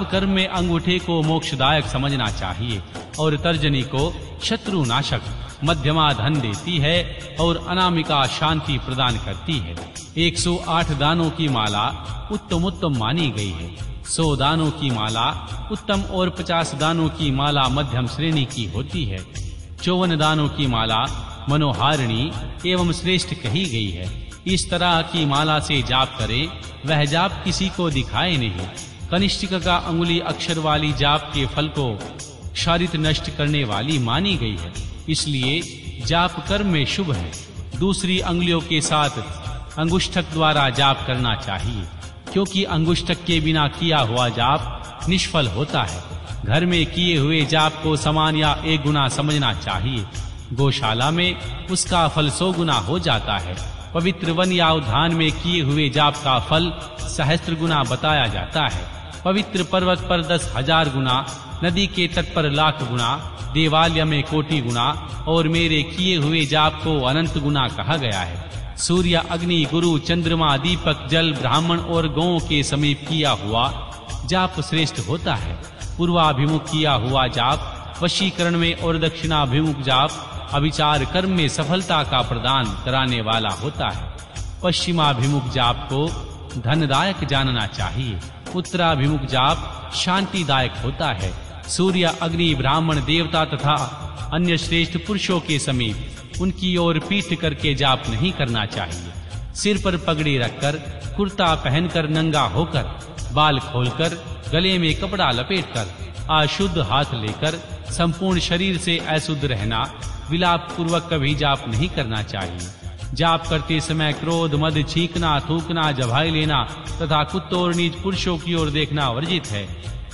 जाप कर्म में अंगूठे को मोक्षदायक समझना चाहिए और तर्जनी को शत्रु नाशक, मध्यमा धन देती है और अनामिका शांति प्रदान करती है। 108 दानों की माला उत्तम उत्तम मानी गई है। 100 दानों की माला उत्तम और 50 दानों की माला मध्यम श्रेणी की होती है। 54 दानों की माला मनोहारिणी एवं श्रेष्ठ कही गई है। इस तरह की माला से जाप करे, वह जाप किसी को दिखाए नहीं। कनिष्ठिक का अंगुली अक्षर वाली जाप के फल को क्षारित नष्ट करने वाली मानी गई है, इसलिए जाप कर्म में शुभ है। दूसरी अंगुलियों के साथ अंगुष्ठक द्वारा जाप करना चाहिए, क्योंकि अंगुष्ठक के बिना किया हुआ जाप निष्फल होता है। घर में किए हुए जाप को समान या 1 गुना समझना चाहिए। गौशाला में उसका फल 100 गुना हो जाता है। पवित्र वन या उद्यान में किए हुए जाप का फल सहस्त्र गुना बताया जाता है। पवित्र पर्वत पर 10,000 गुना, नदी के तट पर लाख गुना, देवालय में कोटि गुना और मेरे किए हुए जाप को अनंत गुना कहा गया है। सूर्य, अग्नि, गुरु, चंद्रमा, दीपक, जल, ब्राह्मण और गौओं के समीप किया हुआ जाप श्रेष्ठ होता है। पूर्वाभिमुख किया हुआ जाप वशीकरण में और दक्षिणाभिमुख जाप अभिचार कर्म में सफलता का प्रदान कराने वाला होता है। पश्चिमाभिमुख जाप को धनदायक जानना चाहिए। उत्तराभिमुख जाप शांतिदायक होता है। सूर्य, अग्नि, ब्राह्मण, देवता तथा अन्य श्रेष्ठ पुरुषों के समीप उनकी ओर पीठ करके जाप नहीं करना चाहिए। सिर पर पगड़ी रखकर, कुर्ता पहनकर, नंगा होकर, बाल खोलकर, गले में कपड़ा लपेटकर, अशुद्ध हाथ लेकर, संपूर्ण शरीर से अशुद्ध रहना, विलाप पूर्वक कभी जाप नहीं करना चाहिए। जाप करते समय क्रोध, मद, छींकना, थूकना, जभाई लेना तथा कुत्तों और नीच पुरुषों की ओर देखना वर्जित है।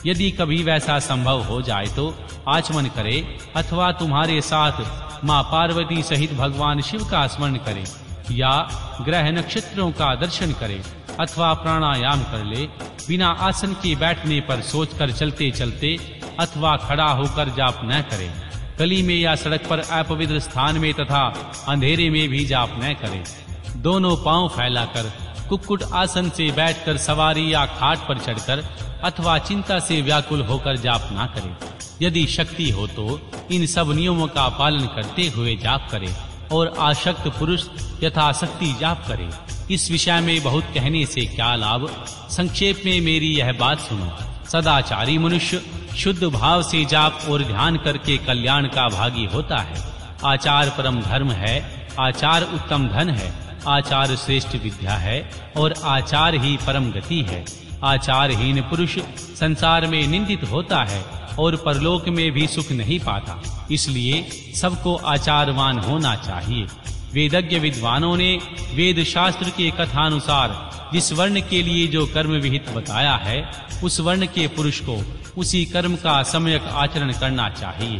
यदि कभी वैसा संभव हो जाए तो आचमन करे अथवा तुम्हारे साथ माँ पार्वती सहित भगवान शिव का स्मरण करे या ग्रह नक्षत्रों का दर्शन करे अथवा प्राणायाम कर ले। बिना आसन के बैठने पर सोचकर चलते चलते अथवा खड़ा होकर जाप न करे। गली में या सड़क पर अपवित्र स्थान में तथा अंधेरे में भी जाप न करे। दोनों पांव फैलाकर कुक्कुट आसन से बैठकर, सवारी या खाट पर चढ़कर अथवा चिंता से व्याकुल होकर जाप ना करे। यदि शक्ति हो तो इन सब नियमों का पालन करते हुए जाप करे और आसक्त पुरुष यथाशक्ति जाप करे। इस विषय में बहुत कहने से क्या लाभ, संक्षेप में मेरी यह बात सुनो। सदाचारी मनुष्य शुद्ध भाव से जाप और ध्यान करके कल्याण का भागी होता है। आचार परम धर्म है, आचार उत्तम धन है, आचार श्रेष्ठ विद्या है और आचार ही परम गति है। आचारहीन पुरुष संसार में निंदित होता है और परलोक में भी सुख नहीं पाता। इसलिए सबको आचारवान होना चाहिए। वेदज्ञ विद्वानों ने वेद शास्त्र के कथानुसार जिस वर्ण के लिए जो कर्म विहित बताया है, उस वर्ण के पुरुष को उसी कर्म का सम्यक आचरण करना चाहिए।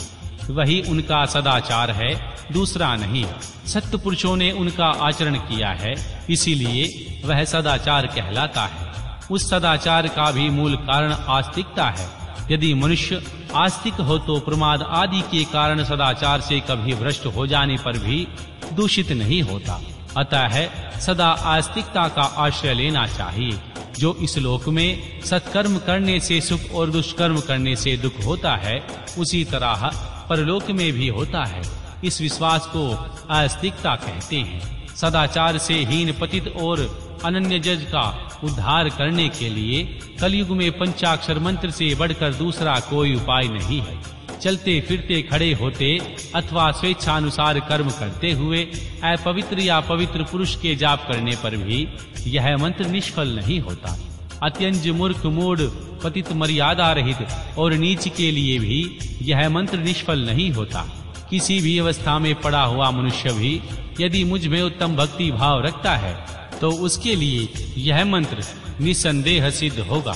वही उनका सदाचार है, दूसरा नहीं। सत्य पुरुषों ने उनका आचरण किया है, इसीलिए वह सदाचार कहलाता है। उस सदाचार का भी मूल कारण आस्तिकता है। यदि मनुष्य आस्तिक हो तो प्रमाद आदि के कारण सदाचार से कभी भ्रष्ट हो जाने पर भी दूषित नहीं होता। अतः सदा आस्तिकता का आश्रय लेना चाहिए। जो इस लोक में सत्कर्म करने से सुख और दुष्कर्म करने से दुख होता है, उसी तरह परलोक में भी होता है। इस विश्वास को आस्तिकता कहते हैं। सदाचार से हीन, पतित और अनन्य जज का उद्धार करने के लिए कलयुग में पंचाक्षर मंत्र से बढ़कर दूसरा कोई उपाय नहीं है। चलते फिरते, खड़े होते अथवा स्वेच्छानुसार कर्म करते हुए अपवित्र या पवित्र पुरुष के जाप करने पर भी यह मंत्र निष्फल नहीं होता। अत्यंत मूर्ख, मूढ़, पतित, मर्यादा रहित और नीच के लिए भी यह मंत्र निष्फल नहीं होता। किसी भी अवस्था में पड़ा हुआ मनुष्य भी यदि मुझ में उत्तम भक्ति भाव रखता है तो उसके लिए यह मंत्र निसंदेह सिद्ध होगा,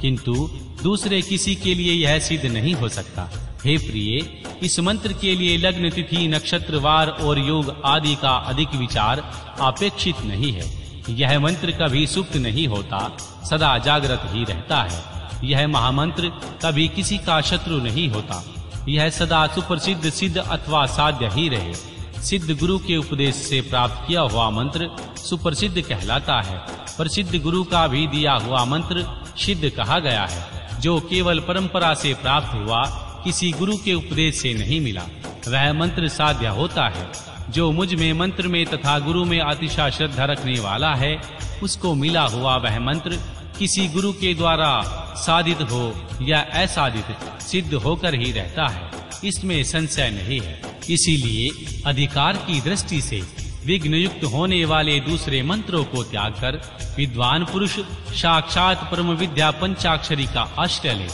किंतु दूसरे किसी के लिए यह सिद्ध नहीं हो सकता। हे प्रिय, इस मंत्र के लिए लग्न, तिथि, नक्षत्र, वार और योग आदि का अधिक विचार अपेक्षित नहीं है। यह मंत्र कभी सुप्त नहीं होता, सदा जागृत ही रहता है। यह महामंत्र कभी किसी का शत्रु नहीं होता। यह सदा सुप्रसिद्ध, सिद्ध अथवा साध्य ही रहे। सिद्ध गुरु के उपदेश से प्राप्त किया हुआ मंत्र सुप्रसिद्ध कहलाता है। प्रसिद्ध गुरु का भी दिया हुआ मंत्र सिद्ध कहा गया है। जो केवल परंपरा से प्राप्त हुआ, किसी गुरु के उपदेश से नहीं मिला, वह मंत्र साध्य होता है। जो मुझ में मंत्र में तथा गुरु में अतिशय श्रद्धा रखने वाला है, उसको मिला हुआ वह मंत्र किसी गुरु के द्वारा साधित हो या असाधित सिद्ध होकर ही रहता है, इसमें संशय नहीं है। इसीलिए अधिकार की दृष्टि से विघ्न युक्त होने वाले दूसरे मंत्रों को त्याग कर विद्वान पुरुष साक्षात परम विद्या पंचाक्षरी का आश्रय ले।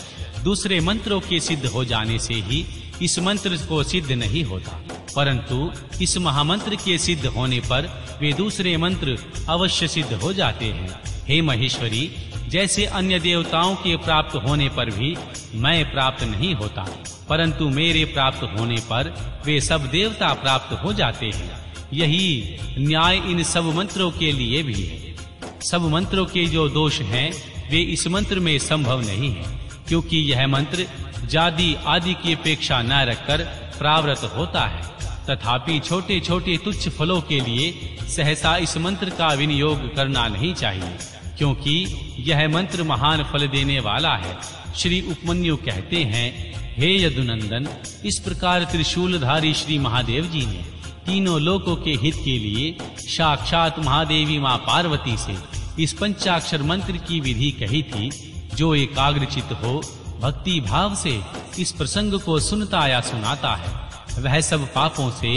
दूसरे मंत्रों के सिद्ध हो जाने से ही इस मंत्र को सिद्ध नहीं होता, परंतु इस महामंत्र के सिद्ध होने पर वे दूसरे मंत्र अवश्य सिद्ध हो जाते हैं। हे महेश्वरी, जैसे अन्य देवताओं के प्राप्त होने पर भी मैं प्राप्त नहीं होता, परंतु मेरे प्राप्त होने पर वे सब देवता प्राप्त हो जाते हैं। यही न्याय इन सब मंत्रों के लिए भी है। सब मंत्रों के जो दोष हैं वे इस मंत्र में संभव नहीं है, क्योंकि यह मंत्र जाति आदि की अपेक्षा न रखकर प्रावृत होता है। तथापि छोटे छोटे तुच्छ फलों के लिए सहसा इस मंत्र का विनियोग करना नहीं चाहिए, क्योंकि यह मंत्र महान फल देने वाला है। श्री उपमन्यु कहते हैं, हे यदुनंदन, इस प्रकार त्रिशूलधारी श्री महादेव जी ने तीनों लोकों के हित के लिए साक्षात महादेवी मां पार्वती से इस पंचाक्षर मंत्र की विधि कही थी। जो एकाग्रचित हो भक्ति भाव से इस प्रसंग को सुनता या सुनाता है, वह सब पापों से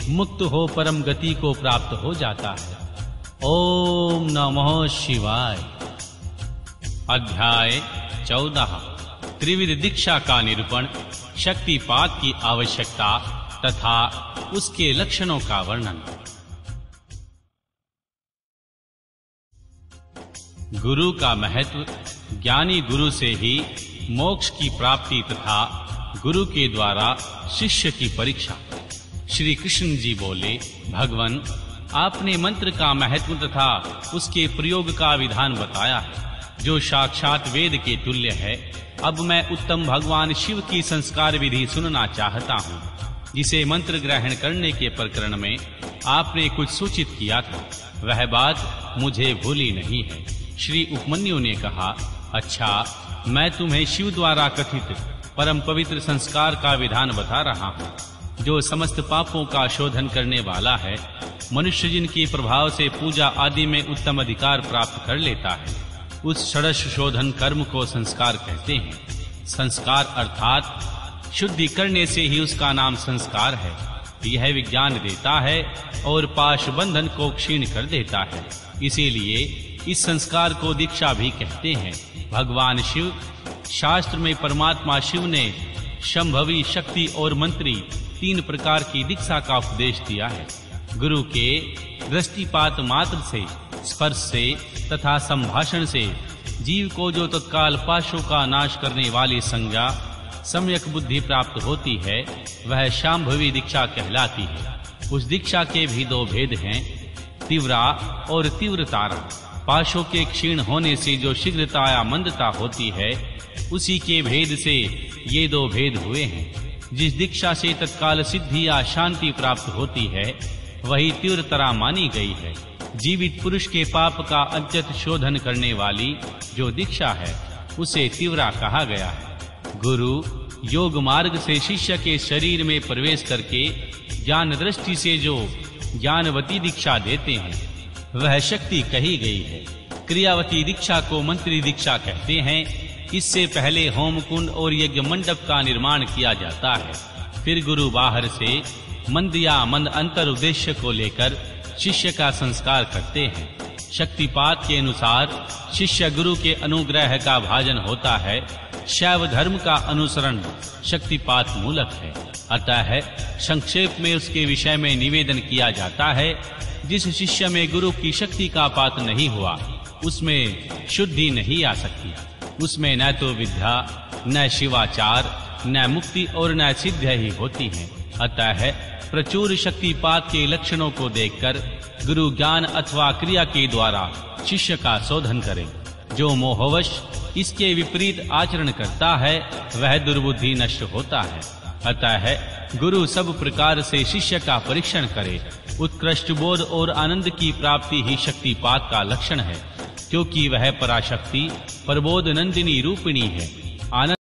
मुक्त हो परम गति को प्राप्त हो जाता है। ओम नमः शिवाय। अध्याय 14 त्रिविध दीक्षा का निरूपण, शक्तिपात की आवश्यकता तथा उसके लक्षणों का वर्णन। गुरु का महत्व, ज्ञानी गुरु से ही मोक्ष की प्राप्ति तथा गुरु के द्वारा शिष्य की परीक्षा। श्री कृष्ण जी बोले, भगवन, आपने मंत्र का महत्व तथा उसके प्रयोग का विधान बताया है, जो साक्षात वेद के तुल्य है। अब मैं उत्तम भगवान शिव की संस्कार विधि सुनना चाहता हूँ, जिसे मंत्र ग्रहण करने के प्रकरण में आपने कुछ सूचित किया था। वह बात मुझे भूली नहीं है। श्री उपमन्यु ने कहा, अच्छा, मैं तुम्हें शिव द्वारा कथित परम पवित्र संस्कार का विधान बता रहा हूँ, जो समस्त पापों का शोधन करने वाला है। मनुष्य जिनके प्रभाव से पूजा आदि में उत्तम अधिकार प्राप्त कर लेता है, उस षडश शोधन कर्म को संस्कार कहते हैं। संस्कार अर्थात शुद्धि करने से ही उसका नाम संस्कार है। यह विज्ञान देता है और पाश बंधन को क्षीण कर देता है। इसीलिए इस संस्कार को दीक्षा भी कहते हैं। भगवान शिव, शास्त्र में परमात्मा शिव ने शंभवी, शक्ति और मंत्री 3 प्रकार की दीक्षा का उपदेश दिया है। गुरु के दृष्टिपात मात्र से, स्पर्श से तथा संभाषण से जीव को जो तत्काल पाशों का नाश करने वाली संज्ञा सम्यक बुद्धि प्राप्त होती है, वह शांभवी दीक्षा कहलाती है। उस दीक्षा के भी 2 भेद हैं, तीव्रा और तीव्रतारा। पाशों के क्षीण होने से जो शीघ्रता या मंदता होती है, उसी के भेद से ये 2 भेद हुए हैं। जिस दीक्षा से तत्काल सिद्धि या शांति प्राप्त होती है, वही तीव्रतरा मानी गई है। जीवित पुरुष के पाप का अत्यंत शोधन करने वाली जो दीक्षा है, उसे तीव्रा कहा गया है। गुरु योग मार्ग से शिष्य के शरीर में प्रवेश करके ज्ञान दृष्टि से जो ज्ञानवती दीक्षा देते हैं, वह शक्ति कही गई है। क्रियावती दीक्षा को मंत्री दीक्षा कहते हैं। इससे पहले होम कुंड और यज्ञ मंडप का निर्माण किया जाता है। फिर गुरु बाहर से मंद या मंद अंतर उद्देश्य को लेकर शिष्य का संस्कार करते हैं। शक्तिपात के अनुसार शिष्य गुरु के अनुग्रह का भाजन होता है। शैव धर्म का अनुसरण शक्तिपात मूलक है। अतः संक्षेप में उसके विषय में निवेदन किया जाता है। जिस शिष्य में गुरु की शक्ति का पात नहीं हुआ, उसमें शुद्धि नहीं आ सकती। उसमें न तो विद्या, न शिवाचार, न मुक्ति और न सिद्ध ही होती है। अतः प्रचुर शक्तिपात के लक्षणों को देखकर गुरु ज्ञान अथवा क्रिया के द्वारा शिष्य का शोधन करे। जो मोहवश इसके विपरीत आचरण करता है, वह दुर्बुद्धि नष्ट होता है। अतः गुरु सब प्रकार से शिष्य का परीक्षण करे। उत्कृष्ट बोध और आनंद की प्राप्ति ही शक्तिपात का लक्षण है, क्योंकि वह पराशक्ति प्रबोध नंदिनी रूपिणी है। आनंद